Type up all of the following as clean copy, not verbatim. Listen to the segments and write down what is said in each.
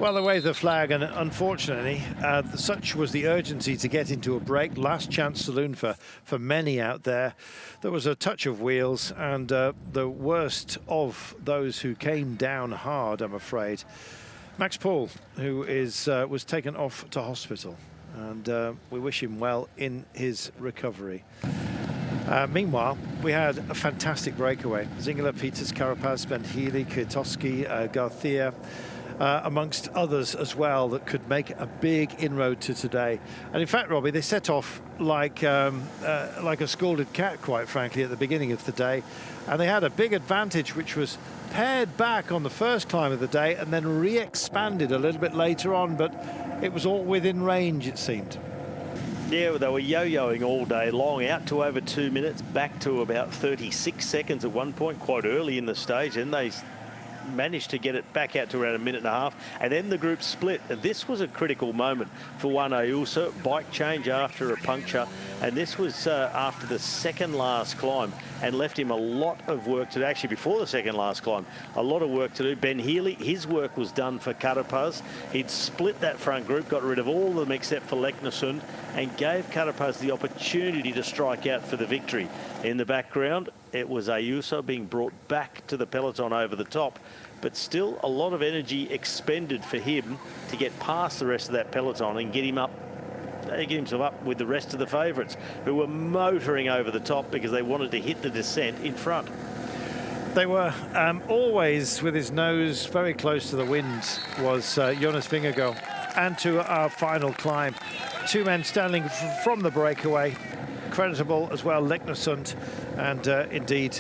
Well, they waved the flag, and unfortunately, such was the urgency to get into a break. Last chance saloon for many out there. There was a touch of wheels, and the worst of those who came down hard, I'm afraid. Max Paul, who was taken off to hospital, and we wish him well in his recovery. Meanwhile, we had a fantastic breakaway. Zingler, Peters, Carapaz, Ben Healy, Kwiatkowski, Garcia, amongst others as well, that could make a big inroad to today. And in fact, Robbie, they set off like a scalded cat, quite frankly, at the beginning of the day. And they had a big advantage, which was pared back on the first climb of the day and then re-expanded a little bit later on, but it was all within range, it seemed. Yeah, they were yo-yoing all day long, out to over 2 minutes, back to about 36 seconds at one point, quite early in the stage, and they managed to get it back out to around 1.5 minutes, and then the group split. And this was a critical moment for Juan Ayuso. Bike change after a puncture, and this was after the second last climb, and left him a lot of work to do. Actually, before the second last climb, a lot of work to do. Ben Healy, his work was done for Carapaz. He'd split that front group, got rid of all of them except for Leknesund, and gave Carapaz the opportunity to strike out for the victory. In the background, it was Ayuso being brought back to the peloton over the top, but still a lot of energy expended for him to get past the rest of that peloton and get himself up with the rest of the favourites, who were motoring over the top because they wanted to hit the descent in front. They were always with his nose very close to the wind was Jonas Vingegaard, and to our final climb. Two men standing from the breakaway, creditable as well, Leknesund, and indeed,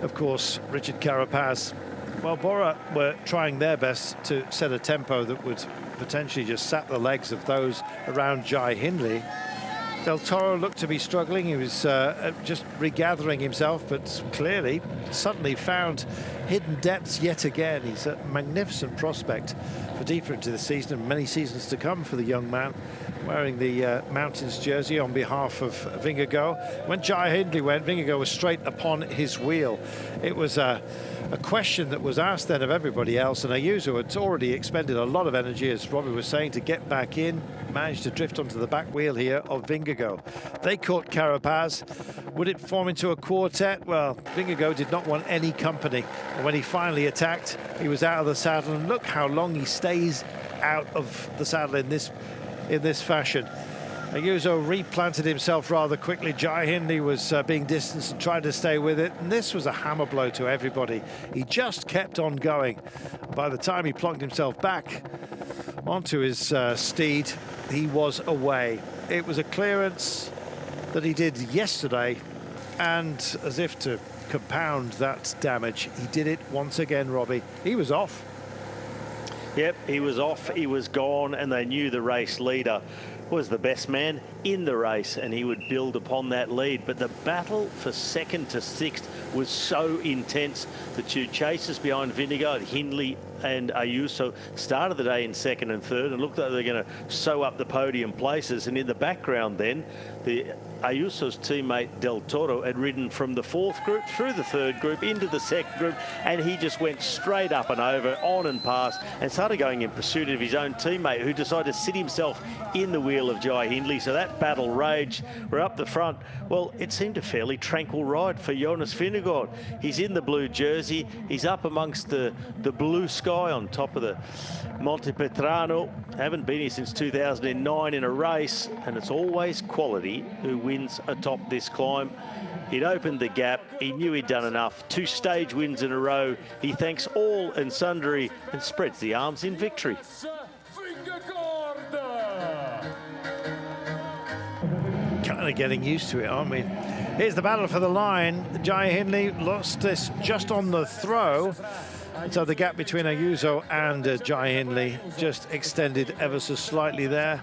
of course, Richard Carapaz. Well, Bora were trying their best to set a tempo that would potentially just sap the legs of those around Jai Hindley. Del Toro looked to be struggling. He was just regathering himself, but clearly suddenly found hidden depths yet again. He's a magnificent prospect for deeper into the season and many seasons to come for the young man, wearing the Mountains jersey on behalf of Vingegaard. When Jai Hindley went, Vingegaard was straight upon his wheel. It was a question that was asked then of everybody else, and Ayuso had already expended a lot of energy, as Robbie was saying, to get back in, managed to drift onto the back wheel here of Vingegaard. They caught Carapaz. Would it form into a quartet? Well, Vingegaard did not want any company, and when he finally attacked, he was out of the saddle, and look how long he stays out of the saddle in this fashion. Ayuso replanted himself rather quickly. Jai Hindley was being distanced and tried to stay with it, and this was a hammer blow to everybody. He just kept on going. By the time he plunked himself back onto his steed, he was away. It was a clearance that he did yesterday, and as if to compound that damage, he did it once again, Robbie. He was off. Yep, he was off, he was gone, and they knew the race leader was the best man in the race, and he would build upon that lead. But the battle for second to sixth was so intense. The two chasers behind Vingegaard, Hindley and Ayuso, started the day in second and third and looked like they're going to sew up the podium places. And in the background then, Ayuso's teammate Del Toro had ridden from the fourth group through the third group into the second group, and he just went straight up and over, on and past, and started going in pursuit of his own teammate, who decided to sit himself in the wheel of Jai Hindley. So that battle raged. We're up the front. Well, it seemed a fairly tranquil ride for Jonas Vingegaard. He's in the blue jersey. He's up amongst the blue sky on top of the Monte Petrano. Haven't been here since 2009 in a race, and it's always quality who wins atop this climb. He'd opened the gap. He knew he'd done enough. 2 stage wins in a row. He thanks all and sundry and spreads the arms in victory. Kind of getting used to it, aren't we? Here's the battle for the line. Jai Hindley lost this just on the throw. So the gap between Ayuso and Jai Hindley just extended ever so slightly there.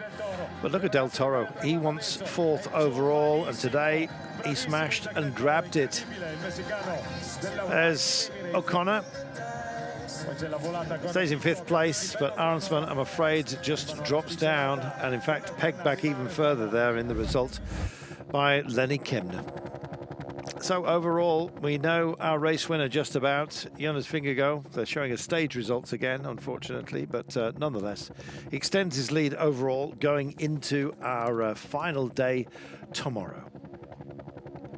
But look at Del Toro. He wants 4th overall, and today he smashed and grabbed it. There's O'Connor. Stays in 5th place, but Arnsman, I'm afraid, just drops down, and in fact pegged back even further there in the result by Lenny Kemner. So overall, we know our race winner just about, Jonas Vingegaard. They're showing us stage results again, unfortunately, but nonetheless, he extends his lead overall going into our final day tomorrow.